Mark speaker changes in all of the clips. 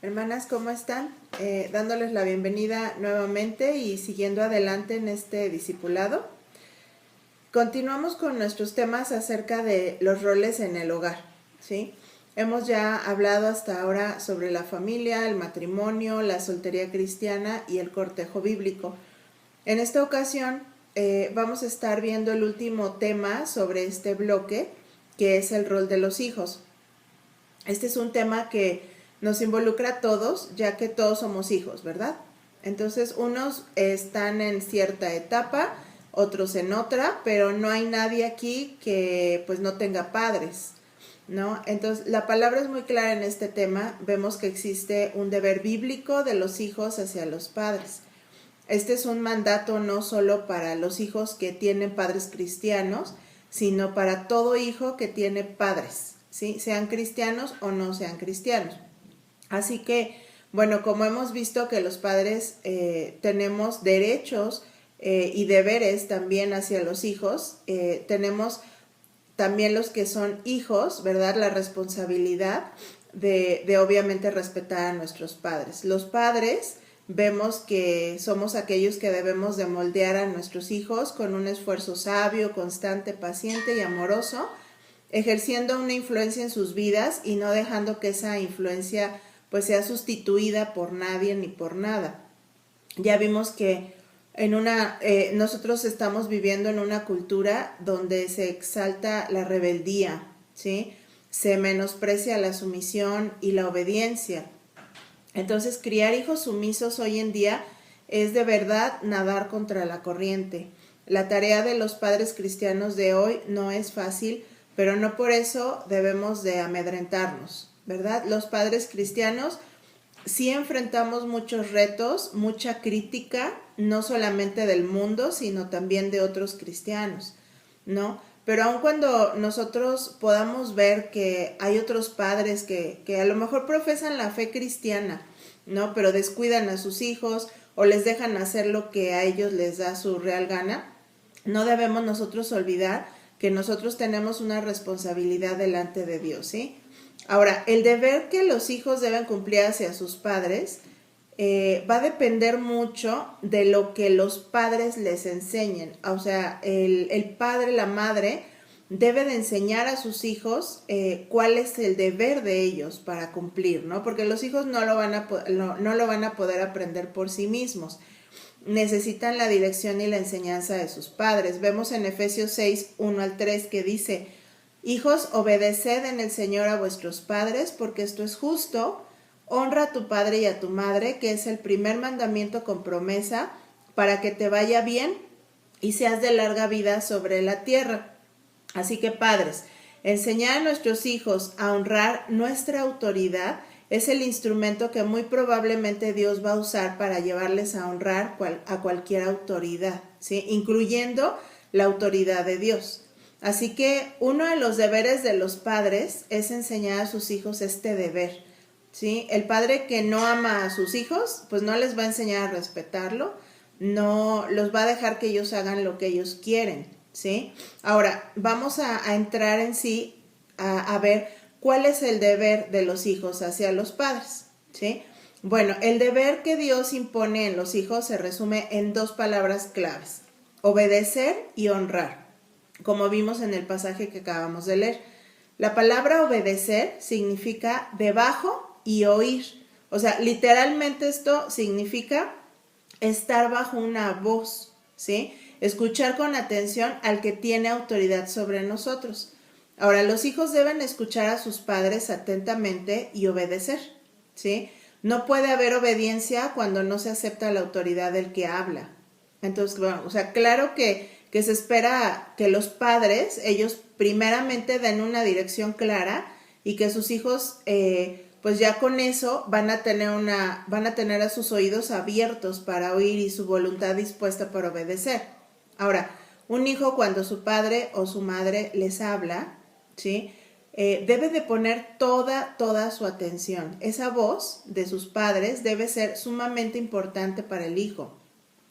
Speaker 1: Hermanas, ¿cómo están? Dándoles la bienvenida nuevamente y siguiendo adelante en este discipulado. Continuamos con nuestros temas acerca de los roles en el hogar, ¿sí? Hemos ya hablado hasta ahora sobre la familia, el matrimonio, la soltería cristiana y el cortejo bíblico. En esta ocasión vamos a estar viendo el último tema sobre este bloque, que es el rol de los hijos. Este es un tema que nos involucra a todos, ya que todos somos hijos, ¿verdad? Entonces, unos están en cierta etapa, otros en otra, pero no hay nadie aquí que pues no tenga padres, ¿no? Entonces, la palabra es muy clara en este tema. Vemos que existe un deber bíblico de los hijos hacia los padres. Este es un mandato no solo para los hijos que tienen padres cristianos, sino para todo hijo que tiene padres, ¿sí? Sean cristianos o no sean cristianos. Así que, bueno, como hemos visto que los padres tenemos derechos y deberes también hacia los hijos, tenemos también los que son hijos, ¿verdad? La responsabilidad de obviamente respetar a nuestros padres. Los padres vemos que somos aquellos que debemos de moldear a nuestros hijos con un esfuerzo sabio, constante, paciente y amoroso, ejerciendo una influencia en sus vidas y no dejando que esa influencia pues sea sustituida por nadie ni por nada. Ya vimos que nosotros estamos viviendo en una cultura donde se exalta la rebeldía, ¿sí? Se menosprecia la sumisión y la obediencia. Entonces, criar hijos sumisos hoy en día es de verdad nadar contra la corriente. La tarea de los padres cristianos de hoy no es fácil, pero no por eso debemos de amedrentarnos, ¿verdad? Los padres cristianos sí enfrentamos muchos retos, mucha crítica, no solamente del mundo, sino también de otros cristianos, ¿no? Pero aun cuando nosotros podamos ver que hay otros padres que a lo mejor profesan la fe cristiana, ¿no? Pero descuidan a sus hijos o les dejan hacer lo que a ellos les da su real gana, no debemos nosotros olvidar que nosotros tenemos una responsabilidad delante de Dios, ¿sí? Ahora, el deber que los hijos deben cumplir hacia sus padres va a depender mucho de lo que los padres les enseñen. O sea, el padre, la madre, debe de enseñar a sus hijos cuál es el deber de ellos para cumplir, ¿no? Porque los hijos no lo van a poder aprender por sí mismos. Necesitan la dirección y la enseñanza de sus padres. Vemos en Efesios 6, 1 al 3 que dice: hijos, obedeced en el Señor a vuestros padres, porque esto es justo. Honra a tu padre y a tu madre, que es el primer mandamiento con promesa, para que te vaya bien y seas de larga vida sobre la tierra. Así que, padres, enseñar a nuestros hijos a honrar nuestra autoridad es el instrumento que muy probablemente Dios va a usar para llevarles a honrar a cualquier autoridad, ¿sí? Incluyendo la autoridad de Dios. Así que uno de los deberes de los padres es enseñar a sus hijos este deber, ¿sí? El padre que no ama a sus hijos, pues no les va a enseñar a respetarlo, no los va a dejar que ellos hagan lo que ellos quieren, ¿sí? Ahora, vamos a entrar en sí a ver cuál es el deber de los hijos hacia los padres, ¿sí? Bueno, el deber que Dios impone en los hijos se resume en dos palabras claves: obedecer y honrar, como vimos en el pasaje que acabamos de leer. La palabra obedecer significa debajo y oír. O sea, literalmente esto significa estar bajo una voz, ¿sí? Escuchar con atención al que tiene autoridad sobre nosotros. Ahora, los hijos deben escuchar a sus padres atentamente y obedecer, ¿sí? No puede haber obediencia cuando no se acepta la autoridad del que habla. Entonces, bueno, o sea, claro que se espera que los padres, ellos primeramente den una dirección clara y que sus hijos, pues ya con eso van a tener a sus oídos abiertos para oír y su voluntad dispuesta para obedecer. Ahora, un hijo cuando su padre o su madre les habla, ¿sí? Debe de poner toda su atención. Esa voz de sus padres debe ser sumamente importante para el hijo.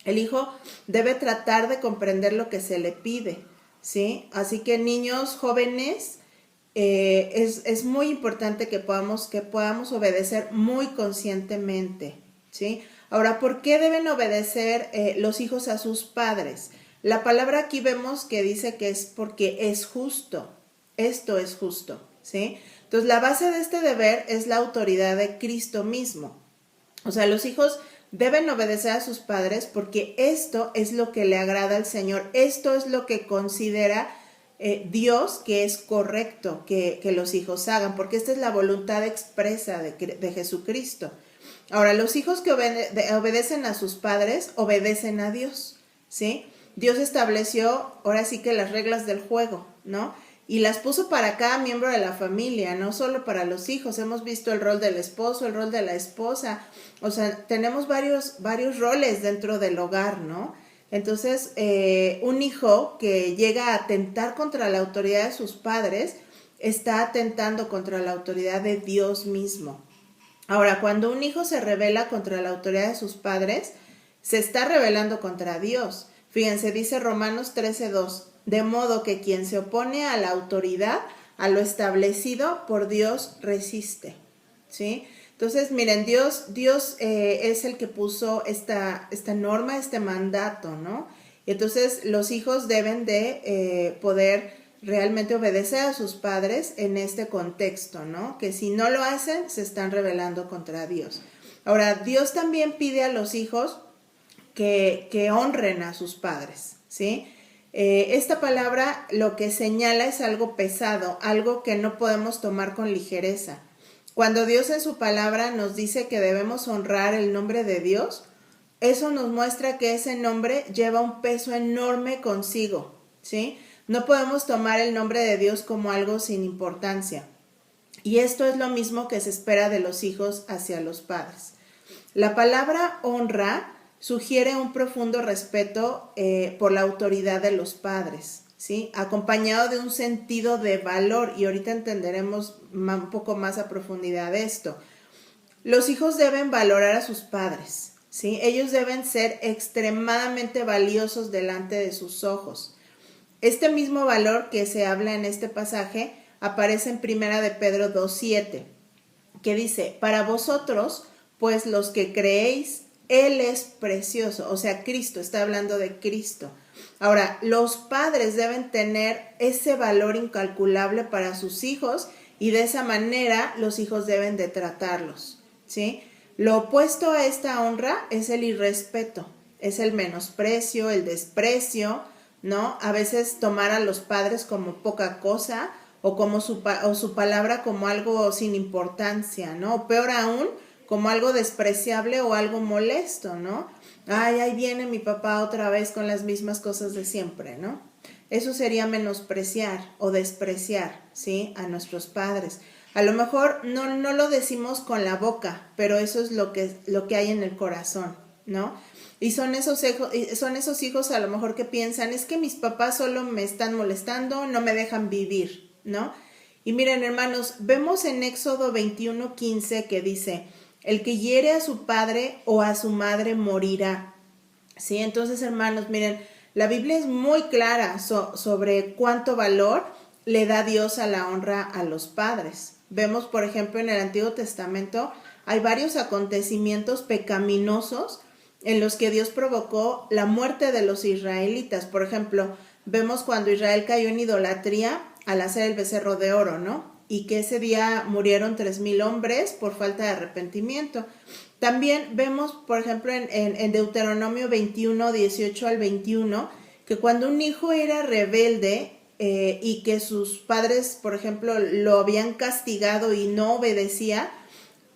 Speaker 1: El hijo debe tratar de comprender lo que se le pide, ¿sí? Así que niños jóvenes, es muy importante que podamos obedecer muy conscientemente, ¿sí? Ahora, ¿por qué deben obedecer los hijos a sus padres? La palabra aquí vemos que dice que es porque es justo. Esto es justo, ¿sí? Entonces, la base de este deber es la autoridad de Cristo mismo. O sea, los hijos deben obedecer a sus padres porque esto es lo que le agrada al Señor. Esto es lo que considera Dios que es correcto que los hijos hagan, porque esta es la voluntad expresa de Jesucristo. Ahora, los hijos que obedecen a sus padres, obedecen a Dios, ¿sí? Dios estableció, ahora sí que las reglas del juego, ¿no? Y las puso para cada miembro de la familia, no solo para los hijos. Hemos visto el rol del esposo, el rol de la esposa. O sea, tenemos varios roles dentro del hogar, ¿no? Entonces, un hijo que llega a atentar contra la autoridad de sus padres, está atentando contra la autoridad de Dios mismo. Ahora, cuando un hijo se rebela contra la autoridad de sus padres, se está rebelando contra Dios. Fíjense, dice Romanos 13:2, de modo que quien se opone a la autoridad, a lo establecido por Dios, resiste, ¿sí? Entonces, miren, Dios es el que puso esta norma, este mandato, ¿no? Entonces, los hijos deben de poder realmente obedecer a sus padres en este contexto, ¿no? Que si no lo hacen, se están rebelando contra Dios. Ahora, Dios también pide a los hijos que honren a sus padres, ¿sí? Esta palabra lo que señala es algo pesado, algo que no podemos tomar con ligereza. Cuando Dios en su palabra nos dice que debemos honrar el nombre de Dios, eso nos muestra que ese nombre lleva un peso enorme consigo, ¿sí? No podemos tomar el nombre de Dios como algo sin importancia. Y esto es lo mismo que se espera de los hijos hacia los padres. La palabra honra sugiere un profundo respeto por la autoridad de los padres, ¿sí? Acompañado de un sentido de valor, y ahorita entenderemos un poco más a profundidad de esto. Los hijos deben valorar a sus padres, ¿sí? Ellos deben ser extremadamente valiosos delante de sus ojos. Este mismo valor que se habla en este pasaje aparece en 1 de Pedro 2:7, que dice, para vosotros, pues los que creéis, Él es precioso, o sea, Cristo, está hablando de Cristo. Ahora, los padres deben tener ese valor incalculable para sus hijos y de esa manera los hijos deben de tratarlos, ¿sí? Lo opuesto a esta honra es el irrespeto, es el menosprecio, el desprecio, ¿no? A veces tomar a los padres como poca cosa o como su palabra como algo sin importancia, ¿no? O peor aún, como algo despreciable o algo molesto, ¿no? Ay, ahí viene mi papá otra vez con las mismas cosas de siempre, ¿no? Eso sería menospreciar o despreciar, ¿sí? A nuestros padres. A lo mejor no lo decimos con la boca, pero eso es lo que hay en el corazón, ¿no? Y son esos hijos a lo mejor que piensan, es que mis papás solo me están molestando, no me dejan vivir, ¿no? Y miren, hermanos, vemos en Éxodo 21:15 que dice, el que hiere a su padre o a su madre morirá, ¿sí? Entonces, hermanos, miren, la Biblia es muy clara sobre cuánto valor le da Dios a la honra a los padres. Vemos, por ejemplo, en el Antiguo Testamento hay varios acontecimientos pecaminosos en los que Dios provocó la muerte de los israelitas. Por ejemplo, vemos cuando Israel cayó en idolatría al hacer el becerro de oro, ¿no? Y que ese día murieron 3,000 hombres por falta de arrepentimiento. También vemos, por ejemplo, en Deuteronomio 21, 18 al 21, que cuando un hijo era rebelde y que sus padres, por ejemplo, lo habían castigado y no obedecía,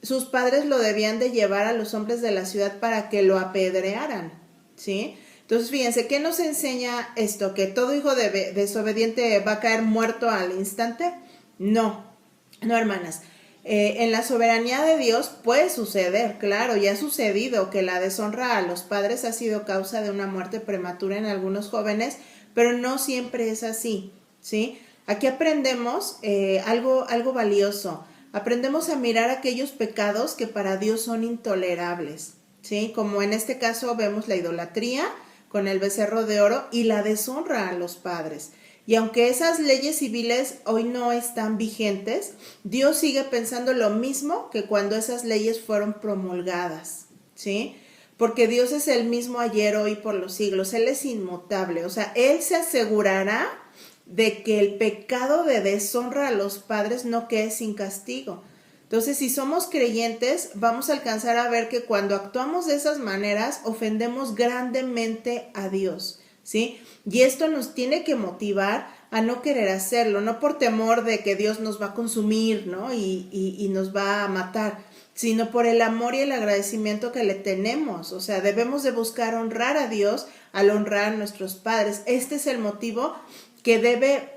Speaker 1: sus padres lo debían de llevar a los hombres de la ciudad para que lo apedrearan, ¿sí? Entonces, fíjense, ¿qué nos enseña esto? ¿Que todo hijo desobediente va a caer muerto al instante? No, hermanas. En la soberanía de Dios puede suceder, claro, y ha sucedido que la deshonra a los padres ha sido causa de una muerte prematura en algunos jóvenes, pero no siempre es así, ¿sí? Aquí aprendemos algo valioso. Aprendemos a mirar aquellos pecados que para Dios son intolerables, ¿sí? Como en este caso vemos la idolatría con el becerro de oro y la deshonra a los padres. Y aunque esas leyes civiles hoy no están vigentes, Dios sigue pensando lo mismo que cuando esas leyes fueron promulgadas, ¿sí? Porque Dios es el mismo ayer, hoy, por los siglos. Él es inmutable. O sea, Él se asegurará de que el pecado de deshonra a los padres no quede sin castigo. Entonces, si somos creyentes, vamos a alcanzar a ver que cuando actuamos de esas maneras, ofendemos grandemente a Dios, ¿sí? Y esto nos tiene que motivar a no querer hacerlo, no por temor de que Dios nos va a consumir, ¿no? Y nos va a matar, sino por el amor y el agradecimiento que le tenemos. O sea, debemos de buscar honrar a Dios al honrar a nuestros padres. Este es el motivo que debe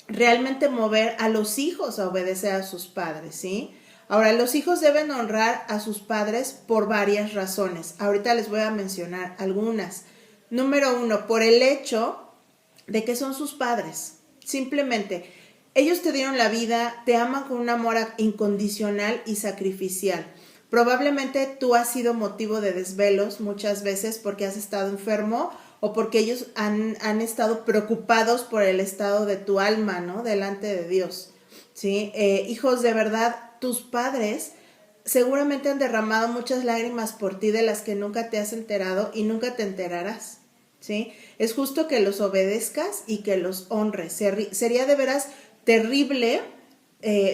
Speaker 1: realmente mover a los hijos a obedecer a sus padres, ¿sí? Ahora, los hijos deben honrar a sus padres por varias razones. Ahorita les voy a mencionar algunas. Número 1, por el hecho de que son sus padres. Simplemente, ellos te dieron la vida, te aman con un amor incondicional y sacrificial. Probablemente tú has sido motivo de desvelos muchas veces porque has estado enfermo o porque ellos han estado preocupados por el estado de tu alma, ¿no? Delante de Dios, ¿sí? Hijos, de verdad, tus padres seguramente han derramado muchas lágrimas por ti de las que nunca te has enterado y nunca te enterarás, ¿sí? Es justo que los obedezcas y que los honres. Sería de veras terrible,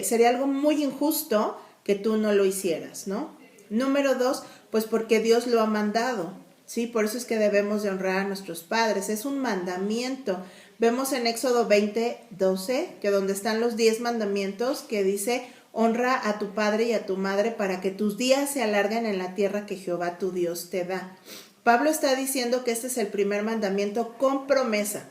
Speaker 1: sería algo muy injusto que tú no lo hicieras, ¿no? Número 2, pues porque Dios lo ha mandado, ¿sí? Por eso es que debemos de honrar a nuestros padres. Es un mandamiento. Vemos en Éxodo 20:12, que donde están los 10 mandamientos, que dice: honra a tu padre y a tu madre para que tus días se alarguen en la tierra que Jehová tu Dios te da. Pablo está diciendo que este es el primer mandamiento con promesa.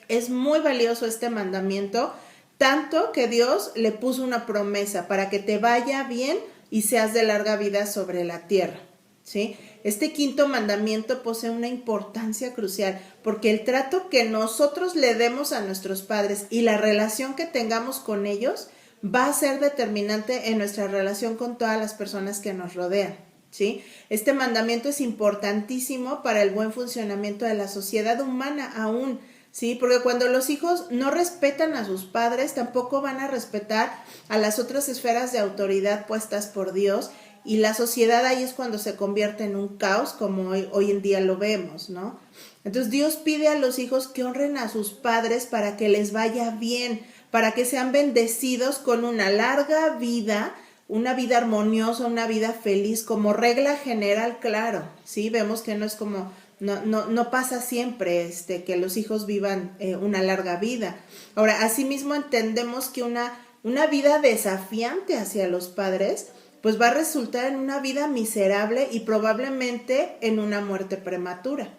Speaker 1: Es muy valioso este mandamiento, tanto que Dios le puso una promesa para que te vaya bien y seas de larga vida sobre la tierra, ¿sí? Este quinto mandamiento posee una importancia crucial porque el trato que nosotros le demos a nuestros padres y la relación que tengamos con ellos va a ser determinante en nuestra relación con todas las personas que nos rodean, ¿sí? Este mandamiento es importantísimo para el buen funcionamiento de la sociedad humana aún, ¿sí? Porque cuando los hijos no respetan a sus padres, tampoco van a respetar a las otras esferas de autoridad puestas por Dios, y la sociedad ahí es cuando se convierte en un caos, como hoy en día lo vemos, ¿no? Entonces Dios pide a los hijos que honren a sus padres para que les vaya bien, para que sean bendecidos con una larga vida, una vida armoniosa, una vida feliz, como regla general, claro, ¿sí? Vemos que no es como, no pasa siempre que los hijos vivan una larga vida. Ahora, asimismo entendemos que una vida desafiante hacia los padres, pues va a resultar en una vida miserable y probablemente en una muerte prematura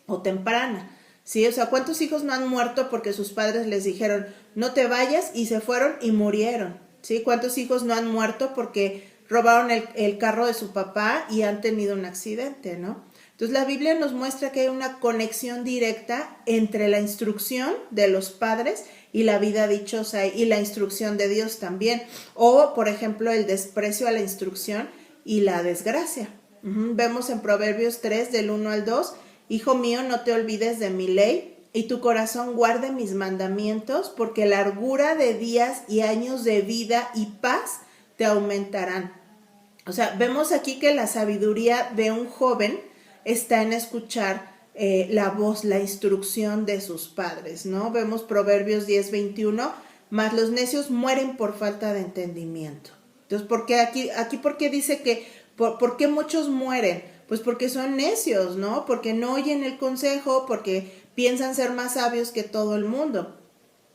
Speaker 1: o temprana, ¿sí? O sea, ¿cuántos hijos no han muerto porque sus padres les dijeron no te vayas y se fueron y murieron, ¿sí? ¿Cuántos hijos no han muerto porque robaron el carro de su papá y han tenido un accidente, ¿no? Entonces la Biblia nos muestra que hay una conexión directa entre la instrucción de los padres y la vida dichosa y la instrucción de Dios también, o por ejemplo el desprecio a la instrucción y la desgracia. Vemos en Proverbios 3 del 1 al 2: hijo mío, no te olvides de mi ley y tu corazón guarde mis mandamientos, porque largura de días y años de vida y paz te aumentarán. O sea, vemos aquí que la sabiduría de un joven está en escuchar la voz, la instrucción de sus padres, ¿no? Vemos Proverbios 10:21, mas los necios mueren por falta de entendimiento. Entonces, ¿por qué aquí por qué dice que, por qué muchos mueren? Pues porque son necios, ¿no? Porque no oyen el consejo, porque piensan ser más sabios que todo el mundo.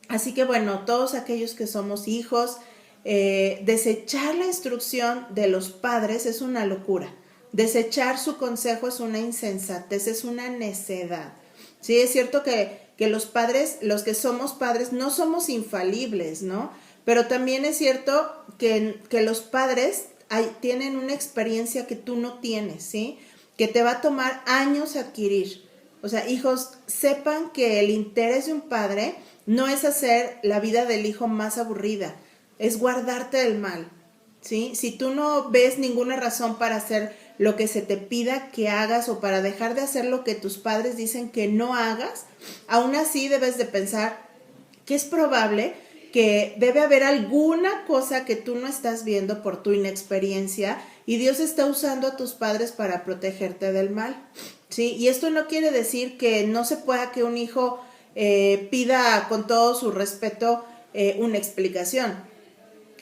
Speaker 1: Así que bueno, todos aquellos que somos hijos, desechar la instrucción de los padres es una locura. Desechar su consejo es una insensatez, es una necedad. Sí, es cierto que los padres, los que somos padres, no somos infalibles, ¿no? Pero también es cierto que los padres tienen una experiencia que tú no tienes, ¿sí? Que te va a tomar años adquirir. O sea, hijos, sepan que el interés de un padre no es hacer la vida del hijo más aburrida, es guardarte del mal, ¿sí? Si tú no ves ninguna razón para hacer lo que se te pida que hagas o para dejar de hacer lo que tus padres dicen que no hagas, aún así debes de pensar que es probable que debe haber alguna cosa que tú no estás viendo por tu inexperiencia y Dios está usando a tus padres para protegerte del mal, ¿sí? Y esto no quiere decir que no se pueda que un hijo pida con todo su respeto una explicación,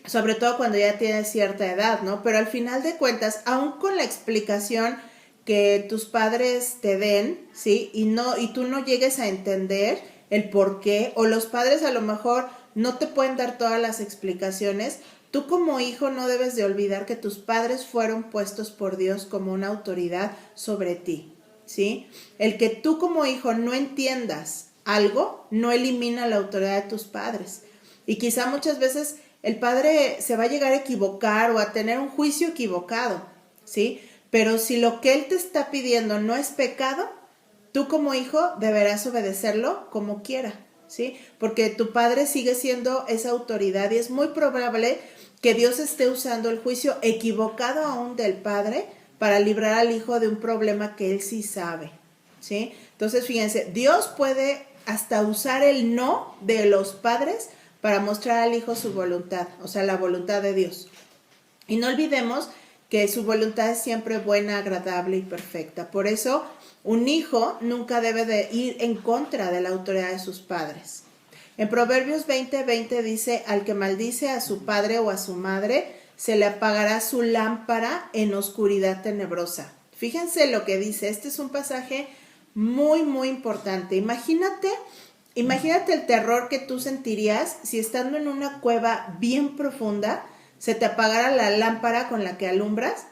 Speaker 1: sobre todo cuando ya tiene cierta edad, ¿no? Pero al final de cuentas, aún con la explicación que tus padres te den, ¿sí? Y tú no llegues a entender el por qué, o los padres a lo mejor no te pueden dar todas las explicaciones, tú como hijo no debes de olvidar que tus padres fueron puestos por Dios como una autoridad sobre ti, ¿sí? El que tú como hijo no entiendas algo no elimina la autoridad de tus padres. Y quizá muchas veces el padre se va a llegar a equivocar o a tener un juicio equivocado, ¿sí? Pero si lo que él te está pidiendo no es pecado, tú como hijo deberás obedecerlo como quiera, ¿sí? Porque tu padre sigue siendo esa autoridad y es muy probable que Dios esté usando el juicio equivocado aún del padre para librar al hijo de un problema que él sí sabe, ¿sí? Entonces, fíjense, Dios puede hasta usar el no de los padres para mostrar al hijo su voluntad, o sea, la voluntad de Dios. Y no olvidemos que su voluntad es siempre buena, agradable y perfecta. Por eso, un hijo nunca debe de ir en contra de la autoridad de sus padres. En Proverbios 20:20 dice, al que maldice a su padre o a su madre, se le apagará su lámpara en oscuridad tenebrosa. Fíjense lo que dice, este es un pasaje muy, muy importante. Imagínate el terror que tú sentirías si estando en una cueva bien profunda, se te apagara la lámpara con la que alumbras.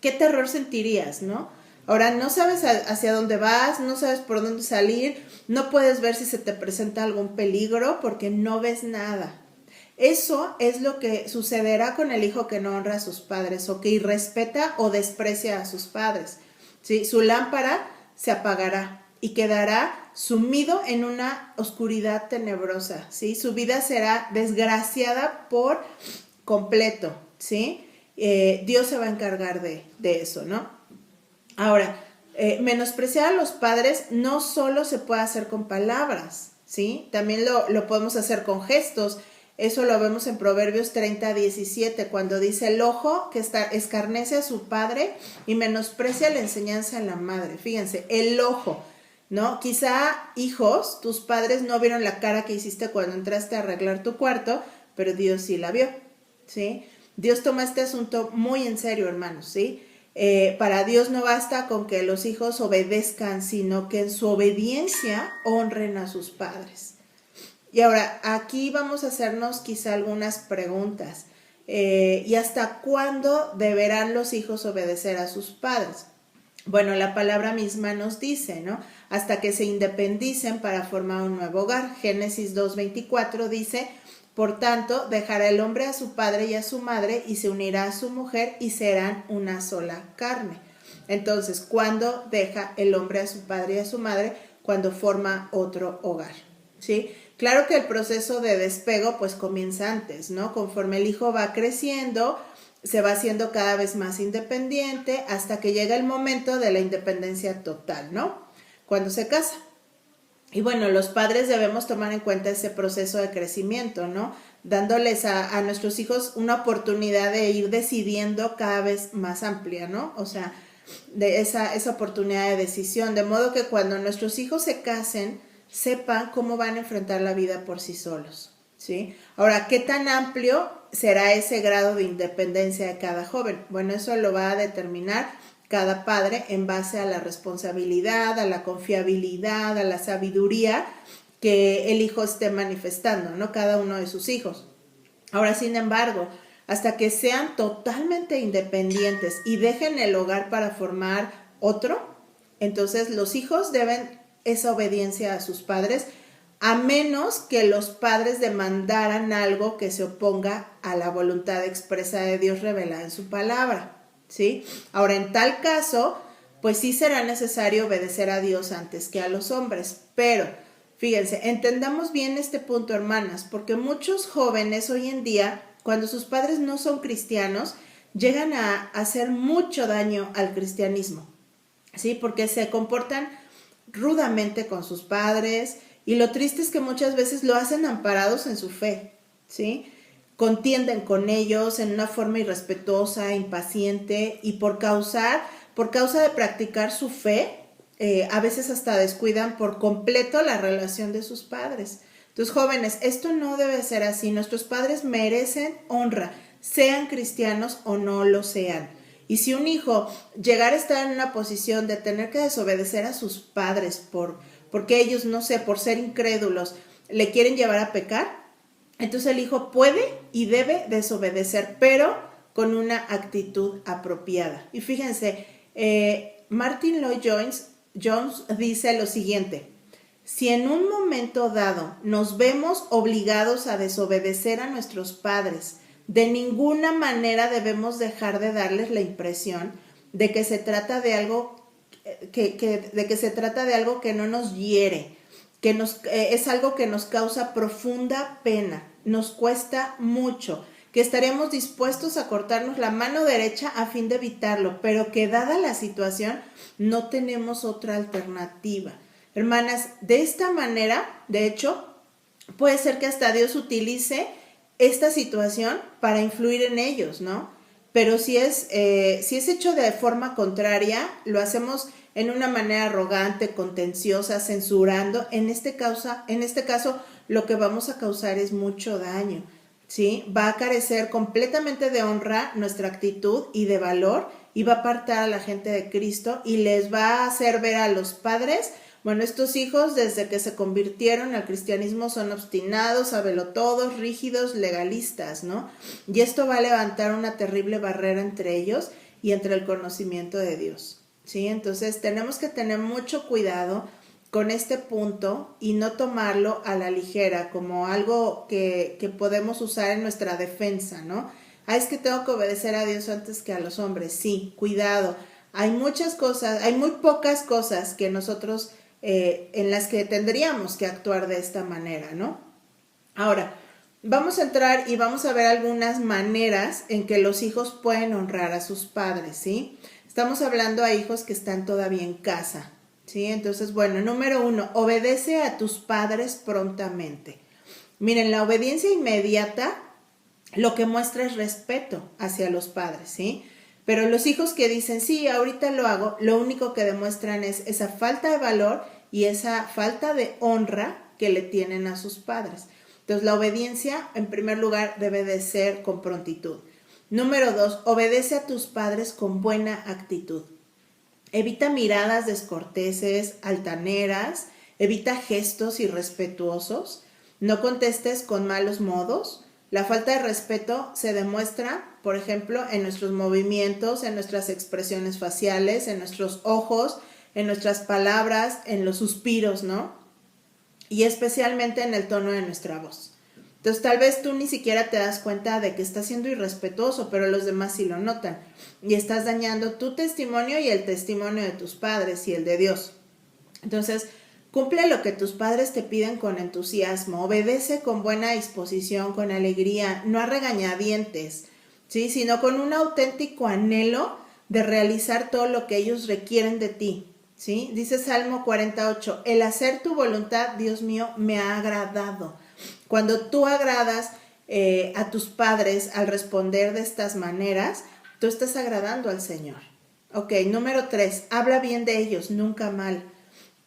Speaker 1: ¿Qué terror sentirías, no? Ahora, no sabes hacia dónde vas, no sabes por dónde salir, no puedes ver si se te presenta algún peligro porque no ves nada. Eso es lo que sucederá con el hijo que no honra a sus padres o que irrespeta o desprecia a sus padres, ¿sí? Su lámpara se apagará y quedará sumido en una oscuridad tenebrosa, ¿sí? Su vida será desgraciada por completo, ¿sí? Dios se va a encargar de eso, ¿no? Ahora, menospreciar a los padres no solo se puede hacer con palabras, ¿sí? También lo podemos hacer con gestos. Eso lo vemos en Proverbios 30:17, cuando dice el ojo que escarnece a su padre y menosprecia la enseñanza de la madre. Fíjense, el ojo, ¿no? Quizá, hijos, tus padres no vieron la cara que hiciste cuando entraste a arreglar tu cuarto, pero Dios sí la vio, ¿sí? Dios toma este asunto muy en serio, hermanos, ¿sí? Para Dios no basta con que los hijos obedezcan, sino que en su obediencia honren a sus padres. Y ahora, aquí vamos a hacernos quizá algunas preguntas. ¿Y hasta cuándo deberán los hijos obedecer a sus padres? Bueno, la palabra misma nos dice, ¿no? Hasta que se independicen para formar un nuevo hogar. Génesis 2:24 dice, por tanto, dejará el hombre a su padre y a su madre y se unirá a su mujer y serán una sola carne. Entonces, ¿cuándo deja el hombre a su padre y a su madre? Cuando forma otro hogar, ¿sí? Claro que el proceso de despego pues comienza antes, ¿no? Conforme el hijo va creciendo, se va haciendo cada vez más independiente hasta que llega el momento de la independencia total, ¿no? Cuando se casa. Y bueno, los padres debemos tomar en cuenta ese proceso de crecimiento, ¿no? Dándoles a nuestros hijos una oportunidad de ir decidiendo cada vez más amplia, ¿no? O sea, de esa oportunidad de decisión, de modo que cuando nuestros hijos se casen, sepan cómo van a enfrentar la vida por sí solos, ¿sí? Ahora, ¿qué tan amplio será ese grado de independencia de cada joven? Bueno, eso lo va a determinar cada padre en base a la responsabilidad, a la confiabilidad, a la sabiduría que el hijo esté manifestando, ¿no? Cada uno de sus hijos. Ahora, sin embargo, hasta que sean totalmente independientes y dejen el hogar para formar otro, entonces los hijos deben esa obediencia a sus padres, a menos que los padres demandaran algo que se oponga a la voluntad expresa de Dios revelada en su palabra, ¿sí? Ahora, en tal caso, pues sí será necesario obedecer a Dios antes que a los hombres, pero fíjense, entendamos bien este punto, hermanas, porque muchos jóvenes hoy en día, cuando sus padres no son cristianos, llegan a hacer mucho daño al cristianismo, ¿sí? Porque se comportan rudamente con sus padres Y lo triste es que muchas veces lo hacen amparados en su fe, ¿sí? Contienden con ellos en una forma irrespetuosa, impaciente, y por causa de practicar su fe, a veces hasta descuidan por completo la relación de sus padres. Entonces, jóvenes, esto no debe ser así. Nuestros padres merecen honra, sean cristianos o no lo sean. Y si un hijo llegara a estar en una posición de tener que desobedecer a sus padres porque ellos, no sé, por ser incrédulos, le quieren llevar a pecar, entonces el hijo puede y debe desobedecer, pero con una actitud apropiada. Y fíjense, Martin Lloyd-Jones dice lo siguiente: si en un momento dado nos vemos obligados a desobedecer a nuestros padres, de ninguna manera debemos dejar de darles la impresión de que se trata de algo que no nos hiere, que es algo que nos causa profunda pena, nos cuesta mucho, que estaremos dispuestos a cortarnos la mano derecha a fin de evitarlo, pero que dada la situación no tenemos otra alternativa. Hermanas, de esta manera, de hecho, puede ser que hasta Dios utilice esta situación para influir en ellos, ¿no? Pero si es hecho de forma contraria, lo hacemos en una manera arrogante, contenciosa, censurando, en este caso lo que vamos a causar es mucho daño, ¿sí? Va a carecer completamente de honra nuestra actitud y de valor, y va a apartar a la gente de Cristo y les va a hacer ver a los padres, bueno, estos hijos desde que se convirtieron al cristianismo son obstinados, sabelotodos, rígidos, legalistas, ¿no? Y esto va a levantar una terrible barrera entre ellos y entre el conocimiento de Dios, ¿sí? Entonces tenemos que tener mucho cuidado con este punto y no tomarlo a la ligera como algo que podemos usar en nuestra defensa, ¿no? Es que tengo que obedecer a Dios antes que a los hombres. Sí, cuidado. Hay muchas cosas, hay muy pocas cosas que nosotros en las que tendríamos que actuar de esta manera, ¿no? Ahora, vamos a entrar y vamos a ver algunas maneras en que los hijos pueden honrar a sus padres, ¿sí? Estamos hablando a hijos que están todavía en casa, ¿sí? Entonces, bueno, número 1, obedece a tus padres prontamente. Miren, la obediencia inmediata lo que muestra es respeto hacia los padres, ¿sí? Pero los hijos que dicen, sí, ahorita lo hago, lo único que demuestran es esa falta de valor y esa falta de honra que le tienen a sus padres. Entonces, la obediencia, en primer lugar, debe de ser con prontitud. Número 2, obedece a tus padres con buena actitud. Evita miradas descorteses, altaneras, evita gestos irrespetuosos, no contestes con malos modos. La falta de respeto se demuestra, por ejemplo, en nuestros movimientos, en nuestras expresiones faciales, en nuestros ojos, en nuestras palabras, en los suspiros, ¿no? Y especialmente en el tono de nuestra voz. Entonces, tal vez tú ni siquiera te das cuenta de que estás siendo irrespetuoso, pero los demás sí lo notan. Y estás dañando tu testimonio y el testimonio de tus padres y el de Dios. Entonces, cumple lo que tus padres te piden con entusiasmo, obedece con buena disposición, con alegría, no a regañadientes, ¿sí? Sino con un auténtico anhelo de realizar todo lo que ellos requieren de ti, ¿sí? Dice Salmo 48, el hacer tu voluntad, Dios mío, me ha agradado. Cuando tú agradas a tus padres al responder de estas maneras, tú estás agradando al Señor. Ok, número 3, habla bien de ellos, nunca mal.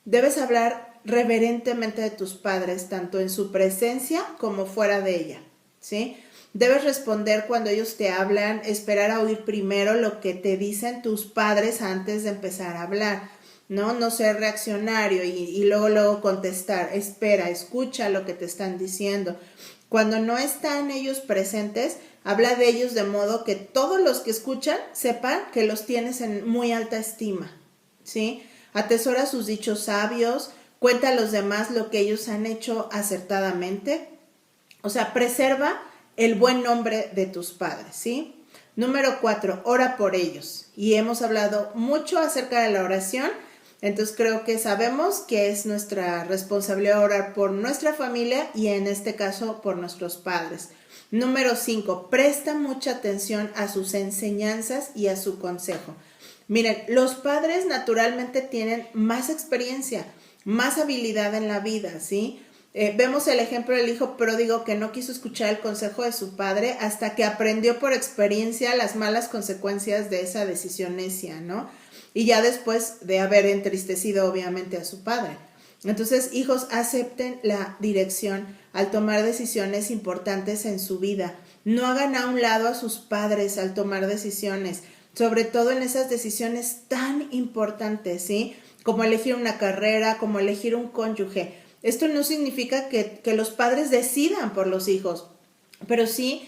Speaker 1: Debes hablar reverentemente de tus padres, tanto en su presencia como fuera de ella, ¿sí? Debes responder cuando ellos te hablan, esperar a oír primero lo que te dicen tus padres antes de empezar a hablar, ¿no? No ser reaccionario y luego contestar. Espera, escucha lo que te están diciendo. Cuando no están ellos presentes, habla de ellos de modo que todos los que escuchan sepan que los tienes en muy alta estima, ¿sí? Atesora sus dichos sabios, cuenta a los demás lo que ellos han hecho acertadamente. O sea, preserva el buen nombre de tus padres, ¿sí? Número 4, ora por ellos. Y hemos hablado mucho acerca de la oración, entonces creo que sabemos que es nuestra responsabilidad orar por nuestra familia y en este caso por nuestros padres. Número 5, presta mucha atención a sus enseñanzas y a su consejo. Miren, los padres naturalmente tienen más experiencia más habilidad en la vida, ¿sí? Vemos el ejemplo del hijo pródigo que no quiso escuchar el consejo de su padre hasta que aprendió por experiencia las malas consecuencias de esa decisión necia, ¿no? Y ya después de haber entristecido obviamente a su padre. Entonces, hijos, acepten la dirección al tomar decisiones importantes en su vida. No hagan a un lado a sus padres al tomar decisiones, sobre todo en esas decisiones tan importantes, ¿sí? Como elegir una carrera, como elegir un cónyuge. Esto no significa que los padres decidan por los hijos, pero sí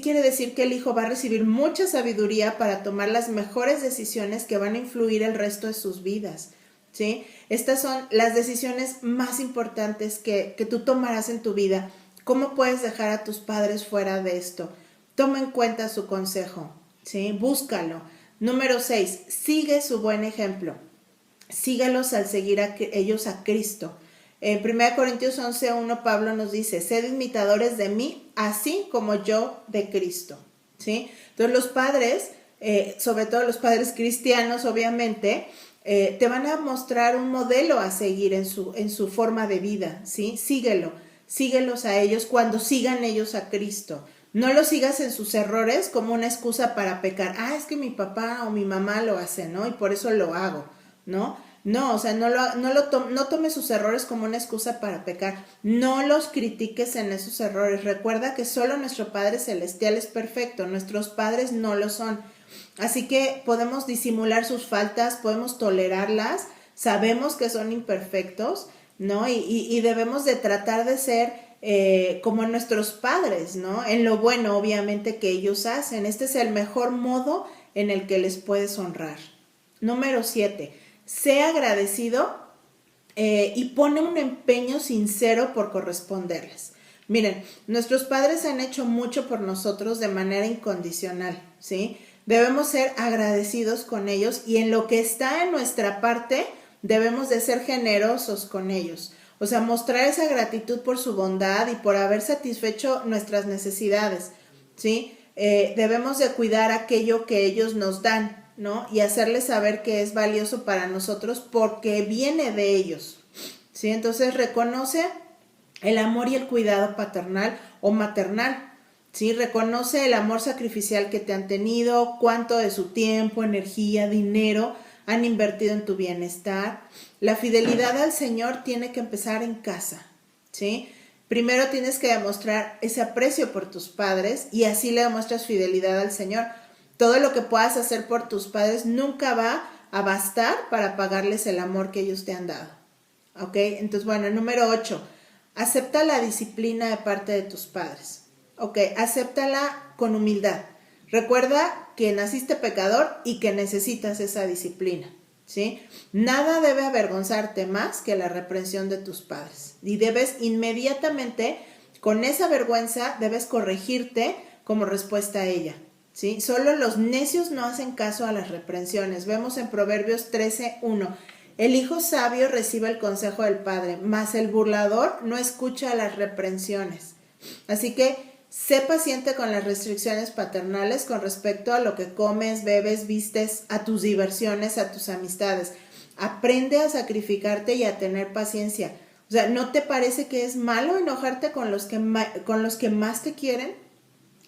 Speaker 1: quiere decir que el hijo va a recibir mucha sabiduría para tomar las mejores decisiones que van a influir el resto de sus vidas, ¿sí? Estas son las decisiones más importantes que tú tomarás en tu vida. ¿Cómo puedes dejar a tus padres fuera de esto? Toma en cuenta su consejo, ¿sí? Búscalo. Número 6, sigue su buen ejemplo. Sígalos al seguir ellos a Cristo. En 1 Corintios 11:1 Pablo nos dice, sed imitadores de mí, así como yo de Cristo, ¿sí? Entonces los padres, sobre todo los padres cristianos, obviamente, te van a mostrar un modelo a seguir en su forma de vida, ¿sí? Síguelos a ellos cuando sigan ellos a Cristo. No los sigas en sus errores como una excusa para pecar. Es que mi papá o mi mamá lo hace, ¿no? Y por eso lo hago, ¿no? No, o sea, no tomes sus errores como una excusa para pecar. No los critiques en esos errores. Recuerda que solo nuestro Padre Celestial es perfecto. Nuestros padres no lo son. Así que podemos disimular sus faltas, podemos tolerarlas. Sabemos que son imperfectos, ¿no? Y debemos de tratar de ser como nuestros padres, ¿no? En lo bueno, obviamente, que ellos hacen. Este es el mejor modo en el que les puedes honrar. Número 7. Sé agradecido y pone un empeño sincero por corresponderles. Miren, nuestros padres han hecho mucho por nosotros de manera incondicional, ¿sí? Debemos ser agradecidos con ellos y en lo que está en nuestra parte debemos de ser generosos con ellos. O sea, mostrar esa gratitud por su bondad y por haber satisfecho nuestras necesidades, ¿sí? Debemos de cuidar aquello que ellos nos dan, ¿no? Y hacerles saber que es valioso para nosotros porque viene de ellos, ¿sí? Entonces reconoce el amor y el cuidado paternal o maternal, ¿sí? Reconoce el amor sacrificial que te han tenido, cuánto de su tiempo, energía, dinero han invertido en tu bienestar. La fidelidad al Señor tiene que empezar en casa, ¿sí? Primero tienes que demostrar ese aprecio por tus padres y así le demuestras fidelidad al Señor. Todo lo que puedas hacer por tus padres nunca va a bastar para pagarles el amor que ellos te han dado, ¿ok? Entonces, bueno, número 8, acepta la disciplina de parte de tus padres, ¿ok? Acéptala con humildad. Recuerda que naciste pecador y que necesitas esa disciplina, ¿sí? Nada debe avergonzarte más que la reprensión de tus padres y debes inmediatamente, con esa vergüenza, debes corregirte como respuesta a ella, ¿sí? Solo los necios no hacen caso a las reprensiones. Vemos en Proverbios 13:1. El hijo sabio recibe el consejo del padre, mas el burlador no escucha las reprensiones. Así que sé paciente con las restricciones paternales con respecto a lo que comes, bebes, vistes, a tus diversiones, a tus amistades. Aprende a sacrificarte y a tener paciencia. O sea, ¿no te parece que es malo enojarte con los que más te quieren?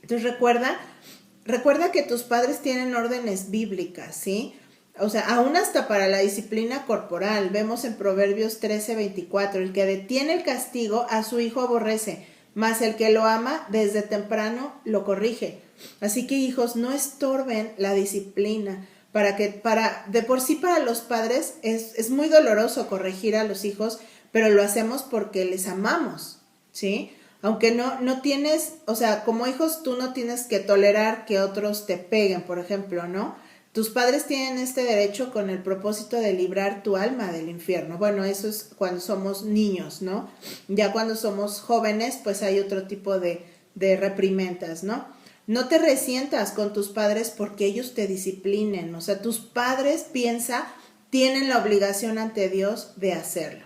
Speaker 1: Entonces recuerda que tus padres tienen órdenes bíblicas, ¿sí? O sea, aún hasta para la disciplina corporal. Vemos en Proverbios 13:24, el que detiene el castigo a su hijo aborrece, mas el que lo ama desde temprano lo corrige. Así que, hijos, no estorben la disciplina. De por sí para los padres es muy doloroso corregir a los hijos, pero lo hacemos porque les amamos, ¿sí? Aunque no tienes, o sea, como hijos tú no tienes que tolerar que otros te peguen, por ejemplo, ¿no? Tus padres tienen este derecho con el propósito de librar tu alma del infierno. Bueno, eso es cuando somos niños, ¿no? Ya cuando somos jóvenes, pues hay otro tipo de reprimendas, ¿no? No te resientas con tus padres porque ellos te disciplinen. O sea, tus padres, tienen la obligación ante Dios de hacerlo.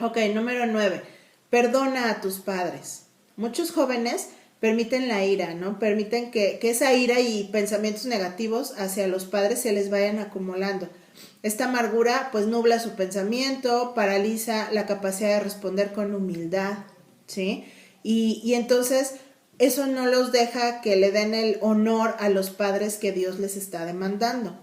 Speaker 1: Ok, número 9. Perdona a tus padres. Muchos jóvenes permiten la ira, ¿no? Permiten que esa ira y pensamientos negativos hacia los padres se les vayan acumulando. Esta amargura pues nubla su pensamiento, paraliza la capacidad de responder con humildad, ¿sí? Y entonces eso no los deja que le den el honor a los padres que Dios les está demandando.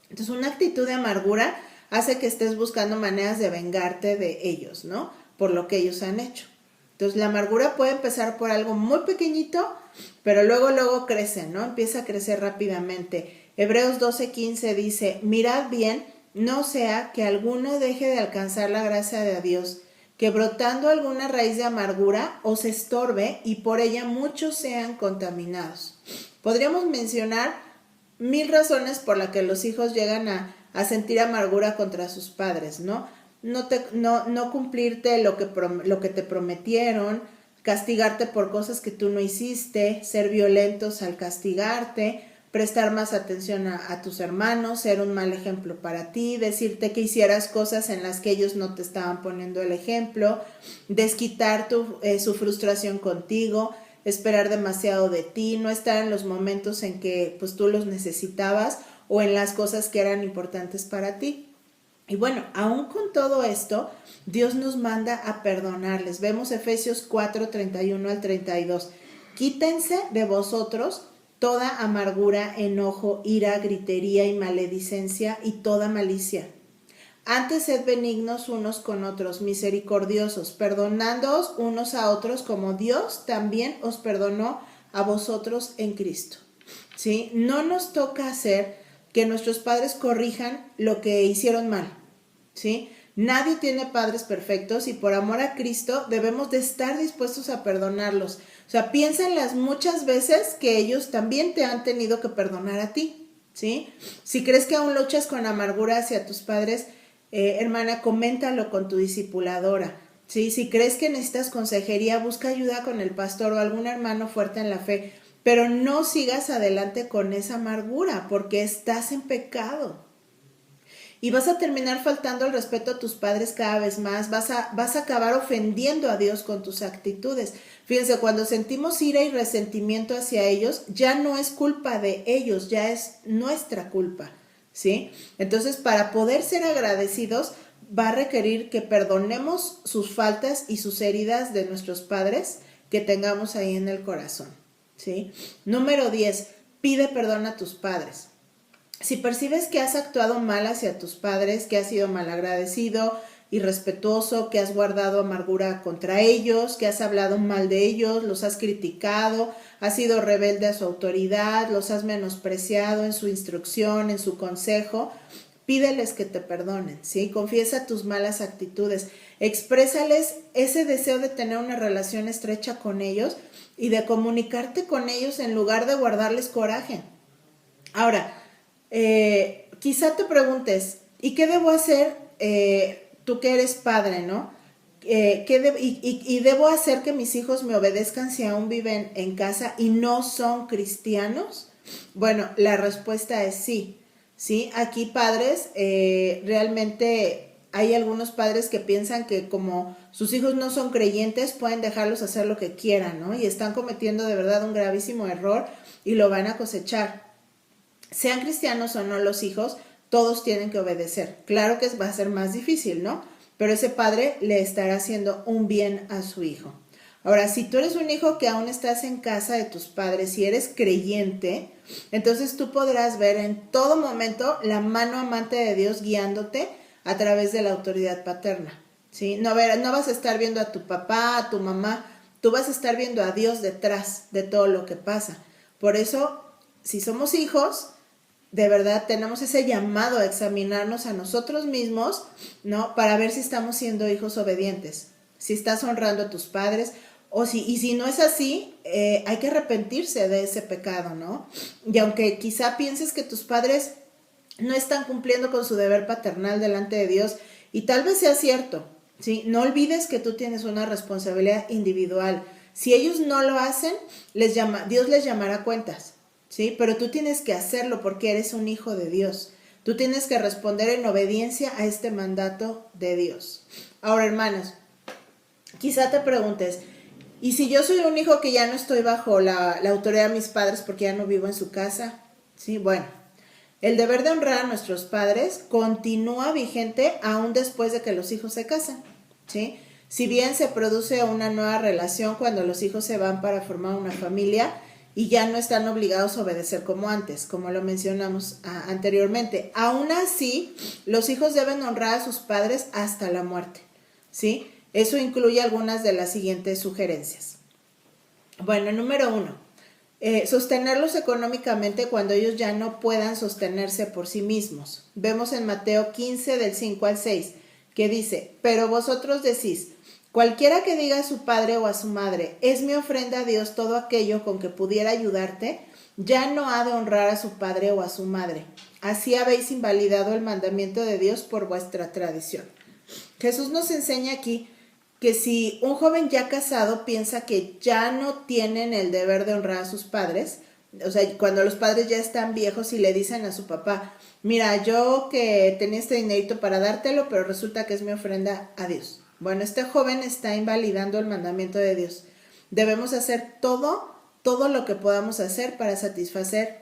Speaker 1: Entonces una actitud de amargura hace que estés buscando maneras de vengarte de ellos, ¿no? Por lo que ellos han hecho. Entonces la amargura puede empezar por algo muy pequeñito, pero luego crece, ¿no? Empieza a crecer rápidamente. Hebreos 12:15 dice, mirad bien, no sea que alguno deje de alcanzar la gracia de Dios, que brotando alguna raíz de amargura os estorbe y por ella muchos sean contaminados. Podríamos mencionar 1000 razones por las que los hijos llegan a sentir amargura contra sus padres, ¿no? No cumplirte lo que te prometieron, castigarte por cosas que tú no hiciste, ser violentos al castigarte, prestar más atención a tus hermanos, ser un mal ejemplo para ti, decirte que hicieras cosas en las que ellos no te estaban poniendo el ejemplo, desquitar su frustración contigo, esperar demasiado de ti, no estar en los momentos en que pues tú los necesitabas o en las cosas que eran importantes para ti. Y bueno, aún con todo esto, Dios nos manda a perdonarles. Vemos Efesios 4:31 al 32. Quítense de vosotros toda amargura, enojo, ira, gritería y maledicencia y toda malicia. Antes sed benignos unos con otros, misericordiosos, perdonándoos unos a otros como Dios también os perdonó a vosotros en Cristo. ¿Sí? No nos toca hacer que nuestros padres corrijan lo que hicieron mal, ¿sí? Nadie tiene padres perfectos y por amor a Cristo debemos de estar dispuestos a perdonarlos. O sea, piensa en las muchas veces que ellos también te han tenido que perdonar a ti, ¿sí? Si crees que aún luchas con amargura hacia tus padres, hermana, coméntalo con tu discipuladora, ¿sí? Si crees que necesitas consejería, busca ayuda con el pastor o algún hermano fuerte en la fe, pero no sigas adelante con esa amargura porque estás en pecado. Y vas a terminar faltando el respeto a tus padres cada vez más, vas a acabar ofendiendo a Dios con tus actitudes. Fíjense, cuando sentimos ira y resentimiento hacia ellos, ya no es culpa de ellos, ya es nuestra culpa, ¿sí? Entonces, para poder ser agradecidos, va a requerir que perdonemos sus faltas y sus heridas de nuestros padres que tengamos ahí en el corazón, ¿sí? Número 10, pide perdón a tus padres. Si percibes que has actuado mal hacia tus padres, que has sido malagradecido, irrespetuoso, que has guardado amargura contra ellos, que has hablado mal de ellos, los has criticado, has sido rebelde a su autoridad, los has menospreciado en su instrucción, en su consejo, pídeles que te perdonen, ¿sí? Confiesa tus malas actitudes, exprésales ese deseo de tener una relación estrecha con ellos y de comunicarte con ellos en lugar de guardarles coraje. Ahora, quizá te preguntes, ¿y qué debo hacer tú que eres padre, ¿no? ¿Y debo hacer que mis hijos me obedezcan si aún viven en casa y no son cristianos? Bueno, la respuesta es sí. Sí, aquí padres, realmente hay algunos padres que piensan que como sus hijos no son creyentes, pueden dejarlos hacer lo que quieran, ¿no? Y están cometiendo de verdad un gravísimo error y lo van a cosechar. Sean cristianos o no los hijos, todos tienen que obedecer. Claro que va a ser más difícil, ¿no? Pero ese padre le estará haciendo un bien a su hijo. Ahora, si tú eres un hijo que aún estás en casa de tus padres y eres creyente, entonces tú podrás ver en todo momento la mano amante de Dios guiándote a través de la autoridad paterna, ¿sí? No vas a estar viendo a tu papá, a tu mamá, tú vas a estar viendo a Dios detrás de todo lo que pasa. Por eso, si somos hijos, de verdad tenemos ese llamado a examinarnos a nosotros mismos, ¿no? Para ver si estamos siendo hijos obedientes, si estás honrando a tus padres, y si no es así, hay que arrepentirse de ese pecado, ¿no? Y aunque quizá pienses que tus padres no están cumpliendo con su deber paternal delante de Dios, y tal vez sea cierto, ¿sí? No olvides que tú tienes una responsabilidad individual. Si ellos no lo hacen, Dios les llamará cuentas, ¿sí? Pero tú tienes que hacerlo porque eres un hijo de Dios. Tú tienes que responder en obediencia a este mandato de Dios. Ahora, hermanos, quizá te preguntes, Y si yo soy un hijo que ya no estoy bajo la autoridad de mis padres porque ya no vivo en su casa, ¿sí? Bueno, el deber de honrar a nuestros padres continúa vigente aún después de que los hijos se casan, ¿sí? Si bien se produce una nueva relación cuando los hijos se van para formar una familia y ya no están obligados a obedecer como antes, como lo mencionamos anteriormente. Aún así, los hijos deben honrar a sus padres hasta la muerte, ¿sí? Eso incluye algunas de las siguientes sugerencias. Bueno, número 1. Sostenerlos económicamente cuando ellos ya no puedan sostenerse por sí mismos. Vemos en Mateo 15 del 5 al 6 que dice, pero vosotros decís, cualquiera que diga a su padre o a su madre, es mi ofrenda a Dios todo aquello con que pudiera ayudarte, ya no ha de honrar a su padre o a su madre. Así habéis invalidado el mandamiento de Dios por vuestra tradición. Jesús nos enseña aquí que si un joven ya casado piensa que ya no tienen el deber de honrar a sus padres, o sea, cuando los padres ya están viejos y le dicen a su papá, mira, yo que tenía este dinerito para dártelo, pero resulta que es mi ofrenda a Dios. Bueno, este joven está invalidando el mandamiento de Dios. Debemos hacer todo lo que podamos hacer para satisfacer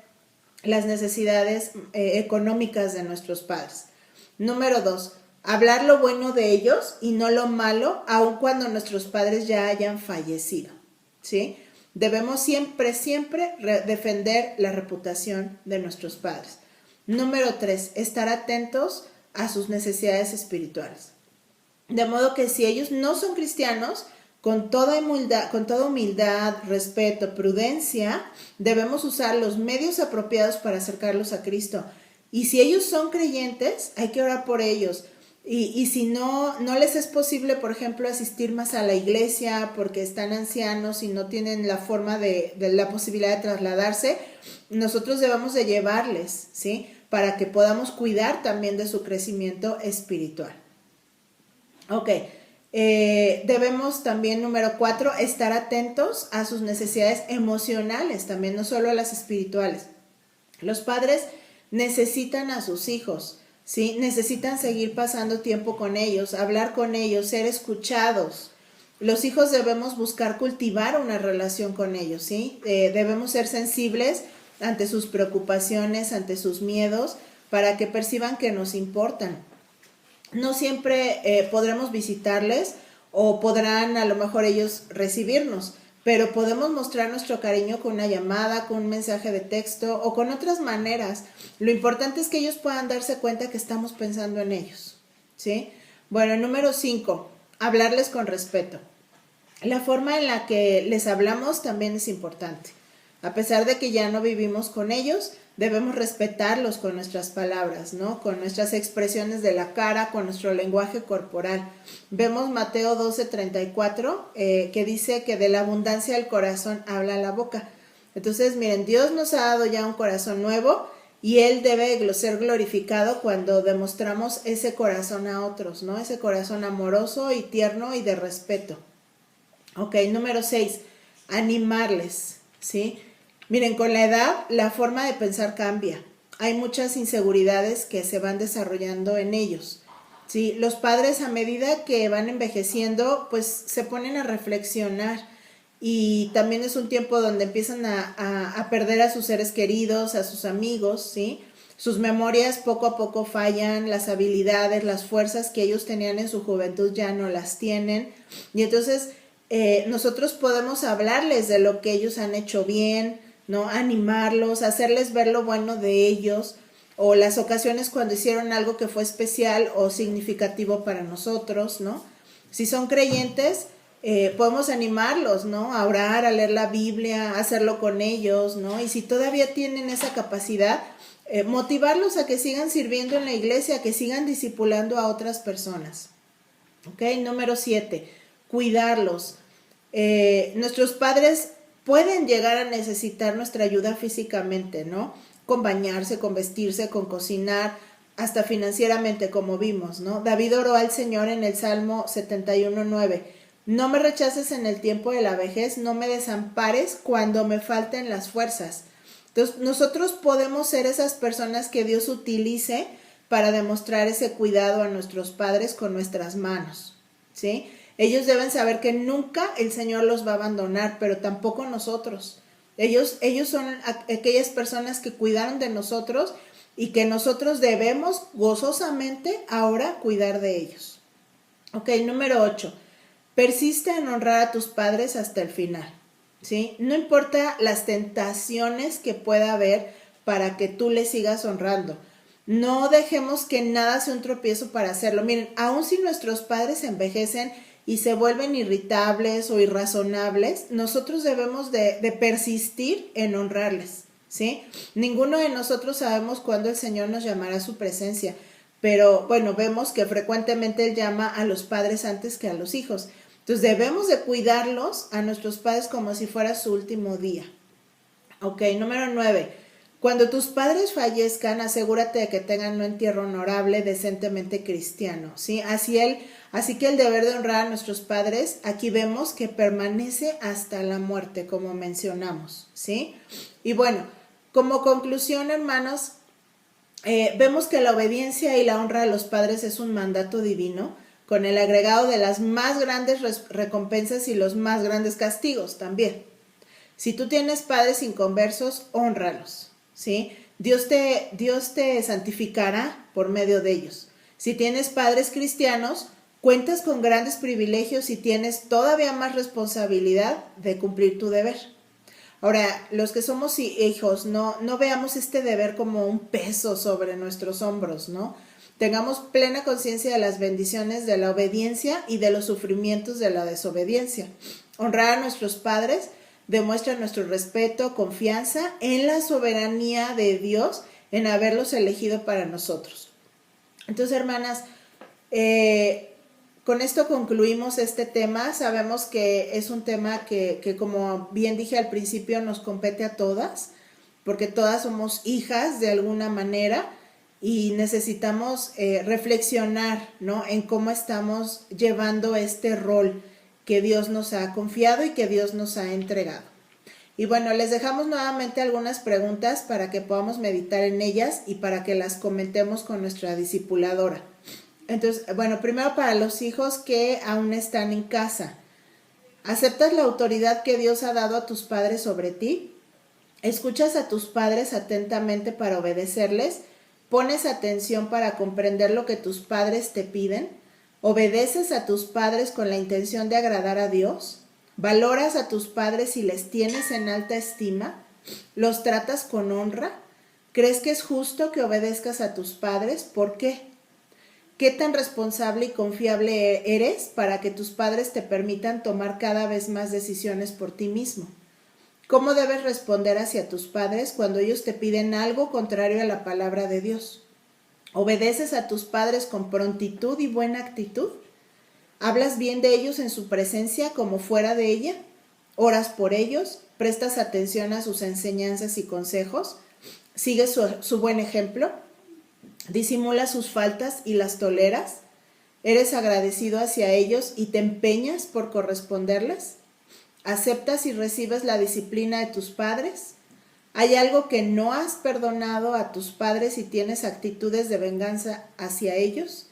Speaker 1: las necesidades económicas de nuestros padres. Número 2. Hablar lo bueno de ellos y no lo malo, aun cuando nuestros padres ya hayan fallecido, ¿sí? Debemos siempre defender la reputación de nuestros padres. Número 3, estar atentos a sus necesidades espirituales. De modo que si ellos no son cristianos, con toda humildad, respeto, prudencia, debemos usar los medios apropiados para acercarlos a Cristo. Y si ellos son creyentes, hay que orar por ellos. Y si no les es posible, por ejemplo, asistir más a la iglesia porque están ancianos y no tienen la forma de la posibilidad de trasladarse, nosotros debemos de llevarles, ¿sí? Para que podamos cuidar también de su crecimiento espiritual. Ok, debemos también, número 4, estar atentos a sus necesidades emocionales también, no solo a las espirituales. Los padres necesitan a sus hijos, ¿sí? Necesitan seguir pasando tiempo con ellos, hablar con ellos, ser escuchados. Los hijos debemos buscar cultivar una relación con ellos, ¿sí? Debemos ser sensibles ante sus preocupaciones, ante sus miedos, para que perciban que nos importan. No siempre podremos visitarles o podrán a lo mejor ellos recibirnos, pero podemos mostrar nuestro cariño con una llamada, con un mensaje de texto o con otras maneras. Lo importante es que ellos puedan darse cuenta que estamos pensando en ellos, ¿sí? Bueno, número 5, hablarles con respeto. La forma en la que les hablamos también es importante. A pesar de que ya no vivimos con ellos, debemos respetarlos con nuestras palabras, ¿no? Con nuestras expresiones de la cara, con nuestro lenguaje corporal. Vemos Mateo 12:34, que dice que de la abundancia del corazón habla la boca. Entonces, miren, Dios nos ha dado ya un corazón nuevo y Él debe ser glorificado cuando demostramos ese corazón a otros, ¿no? Ese corazón amoroso y tierno y de respeto. Ok, número 6, animarles, ¿sí? Miren, con la edad la forma de pensar cambia. Hay muchas inseguridades que se van desarrollando en ellos, ¿sí? Los padres a medida que van envejeciendo, pues se ponen a reflexionar y también es un tiempo donde empiezan a perder a sus seres queridos, a sus amigos, ¿sí? Sus memorias poco a poco fallan, las habilidades, las fuerzas que ellos tenían en su juventud ya no las tienen y entonces nosotros podemos hablarles de lo que ellos han hecho bien, ¿no? Animarlos, hacerles ver lo bueno de ellos o las ocasiones cuando hicieron algo que fue especial o significativo para nosotros, ¿no? Si son creyentes, podemos animarlos, ¿no? A orar, a leer la Biblia, a hacerlo con ellos, ¿no? Y si todavía tienen esa capacidad, motivarlos a que sigan sirviendo en la iglesia, a que sigan discipulando a otras personas. ¿Ok? Número 7, cuidarlos. Nuestros padres pueden llegar a necesitar nuestra ayuda físicamente, ¿no? Con bañarse, con vestirse, con cocinar, hasta financieramente, como vimos, ¿no? David oró al Señor en el Salmo 71:9. No me rechaces en el tiempo de la vejez, no me desampares cuando me falten las fuerzas. Entonces, nosotros podemos ser esas personas que Dios utilice para demostrar ese cuidado a nuestros padres con nuestras manos, ¿sí? Ellos deben saber que nunca el Señor los va a abandonar, pero tampoco nosotros. Ellos son aquellas personas que cuidaron de nosotros y que nosotros debemos gozosamente ahora cuidar de ellos. Ok, número 8. Persiste en honrar a tus padres hasta el final, ¿sí? No importa las tentaciones que pueda haber para que tú les sigas honrando. No dejemos que nada sea un tropiezo para hacerlo. Miren, aun si nuestros padres envejecen y se vuelven irritables o irrazonables, nosotros debemos de persistir en honrarles, ¿sí? Ninguno de nosotros sabemos cuándo el Señor nos llamará a su presencia, pero bueno, vemos que frecuentemente Él llama a los padres antes que a los hijos. Entonces debemos de cuidarlos a nuestros padres como si fuera su último día. Ok, número 9. Cuando tus padres fallezcan, asegúrate de que tengan un entierro honorable, decentemente cristiano, ¿sí? Así que el deber de honrar a nuestros padres, aquí vemos que permanece hasta la muerte, como mencionamos, ¿sí? Y bueno, como conclusión, hermanos, vemos que la obediencia y la honra a los padres es un mandato divino, con el agregado de las más grandes recompensas y los más grandes castigos también. Si tú tienes padres inconversos, hónralos, ¿sí? Dios te santificará por medio de ellos. Si tienes padres cristianos, cuentas con grandes privilegios y tienes todavía más responsabilidad de cumplir tu deber. Ahora, los que somos hijos, no veamos este deber como un peso sobre nuestros hombros, ¿no? Tengamos plena conciencia de las bendiciones de la obediencia y de los sufrimientos de la desobediencia. Honrar a nuestros padres demuestra nuestro respeto, confianza en la soberanía de Dios en haberlos elegido para nosotros. Entonces, hermanas, con esto concluimos este tema. Sabemos que es un tema que, como bien dije al principio, nos compete a todas, porque todas somos hijas de alguna manera y necesitamos reflexionar, ¿no?, en cómo estamos llevando este rol que Dios nos ha confiado y que Dios nos ha entregado. Y bueno, les dejamos nuevamente algunas preguntas para que podamos meditar en ellas y para que las comentemos con nuestra discipuladora. Entonces, bueno, primero para los hijos que aún están en casa. ¿Aceptas la autoridad que Dios ha dado a tus padres sobre ti? ¿Escuchas a tus padres atentamente para obedecerles? ¿Pones atención para comprender lo que tus padres te piden? ¿Obedeces a tus padres con la intención de agradar a Dios? ¿Valoras a tus padres y les tienes en alta estima? ¿Los tratas con honra? ¿Crees que es justo que obedezcas a tus padres? ¿Por qué? ¿Qué tan responsable y confiable eres para que tus padres te permitan tomar cada vez más decisiones por ti mismo? ¿Cómo debes responder hacia tus padres cuando ellos te piden algo contrario a la palabra de Dios? ¿Obedeces a tus padres con prontitud y buena actitud? ¿Hablas bien de ellos en su presencia como fuera de ella? ¿Oras por ellos? ¿Prestas atención a sus enseñanzas y consejos? ¿Sigues su buen ejemplo? ¿Disimulas sus faltas y las toleras? ¿Eres agradecido hacia ellos y te empeñas por corresponderles? ¿Aceptas y recibes la disciplina de tus padres? ¿Hay algo que no has perdonado a tus padres y tienes actitudes de venganza hacia ellos?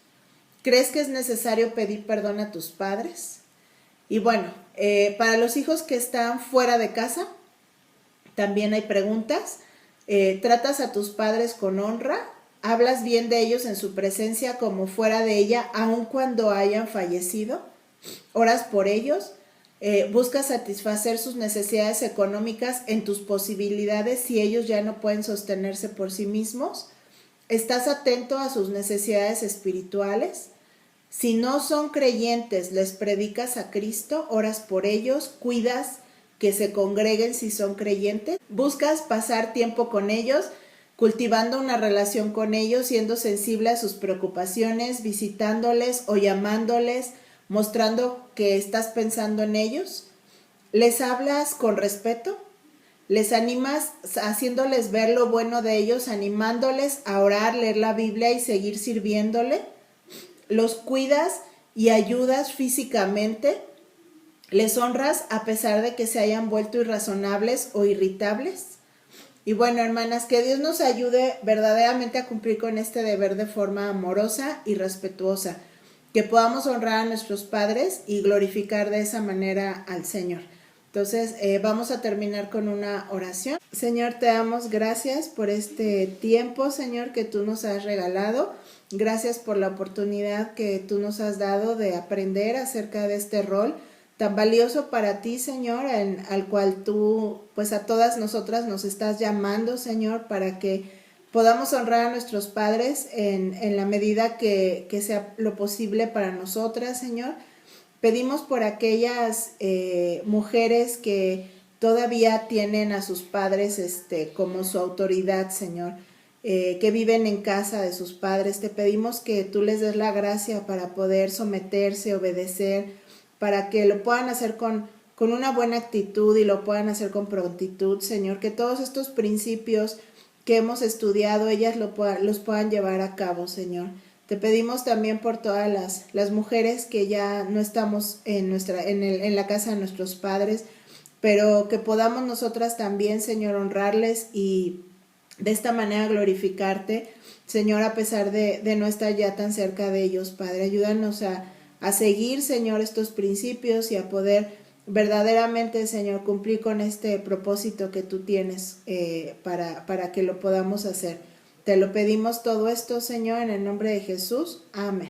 Speaker 1: ¿Crees que es necesario pedir perdón a tus padres? Y bueno, para los hijos que están fuera de casa, también hay preguntas. ¿Tratas a tus padres con honra? ¿Hablas bien de ellos en su presencia como fuera de ella, aun cuando hayan fallecido? ¿Oras por ellos? ¿Buscas satisfacer sus necesidades económicas en tus posibilidades si ellos ya no pueden sostenerse por sí mismos? ¿Estás atento a sus necesidades espirituales? Si no son creyentes, ¿les predicas a Cristo? ¿Oras por ellos? ¿Cuidas que se congreguen si son creyentes? ¿Buscas pasar tiempo con ellos, cultivando una relación con ellos, siendo sensible a sus preocupaciones, visitándoles o llamándoles, mostrando que estás pensando en ellos? ¿Les hablas con respeto? ¿Les animas haciéndoles ver lo bueno de ellos, animándoles a orar, leer la Biblia y seguir sirviéndole? ¿Los cuidas y ayudas físicamente? ¿Les honras a pesar de que se hayan vuelto irrazonables o irritables? Y bueno, hermanas, que Dios nos ayude verdaderamente a cumplir con este deber de forma amorosa y respetuosa. que podamos honrar a nuestros padres y glorificar de esa manera al Señor. Entonces vamos a terminar con una oración. Señor, te damos gracias por este tiempo, Señor, que tú nos has regalado. Gracias por la oportunidad que tú nos has dado de aprender acerca de este rol tan valioso para ti, Señor, al cual tú, pues a todas nosotras nos estás llamando, Señor, para que podamos honrar a nuestros padres en la medida que sea lo posible para nosotras, Señor. Pedimos por aquellas mujeres que todavía tienen a sus padres como su autoridad, Señor, que viven en casa de sus padres. Te pedimos que tú les des la gracia para poder someterse, obedecer, para que lo puedan hacer con una buena actitud y lo puedan hacer con prontitud, Señor, que todos estos principios que hemos estudiado, ellas los puedan llevar a cabo, Señor. Te pedimos también por todas las mujeres que ya no estamos en la casa de nuestros padres, pero que podamos nosotras también, Señor, honrarles y de esta manera glorificarte, Señor, a pesar de no estar ya tan cerca de ellos, Padre. Ayúdanos a seguir, Señor, estos principios y a poder verdaderamente, Señor, cumplir con este propósito que tú tienes para que lo podamos hacer. Te lo pedimos todo esto, Señor, en el nombre de Jesús. Amén.